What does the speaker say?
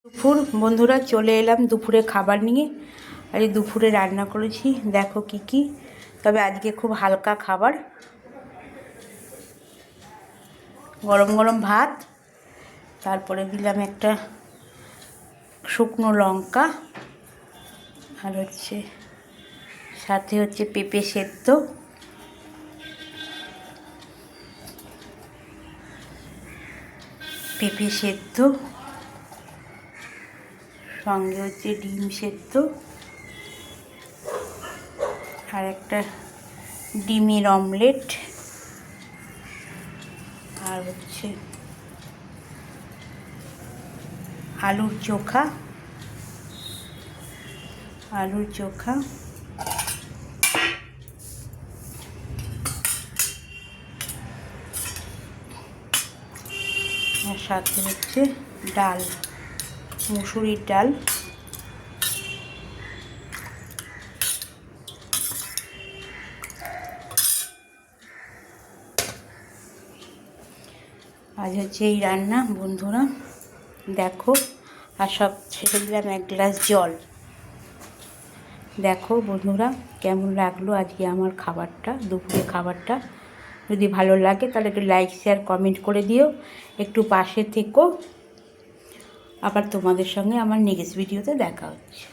দুপুর বন্ধুরা চলে এলাম দুপুরে খাবার নিয়ে। আর এই দুপুরে রান্না করেছি, দেখো কি কি। তবে আজকে খুব হালকা খাবার, গরম গরম ভাত, তারপরে দিলাম একটা শুকনো লঙ্কা, আর হচ্ছে সাথে হচ্ছে পেঁপে সেদ্ধ, সঙ্গে হচ্ছে ডিম সেদ্ধ, আর একটা ডিমের অমলেট, আর হচ্ছে আলুর চোখা। আর সাথে হচ্ছে ডাল, মুসুরির ডাল। আজ হচ্ছে এই রান্না বন্ধুরা, দেখো। আর সব ছেড়ে দিলাম এক গ্লাস জল। দেখো বন্ধুরা কেমন লাগলো আজকে আমার খাবারটা, দুপুরে খাবারটা। যদি ভালো লাগে তাহলে একটু লাইক শেয়ার কমেন্ট করে দিও, একটু পাশে থেকো। আবার তোমাদের সঙ্গে আমার নেক্সট ভিডিওতে দেখা হচ্ছে।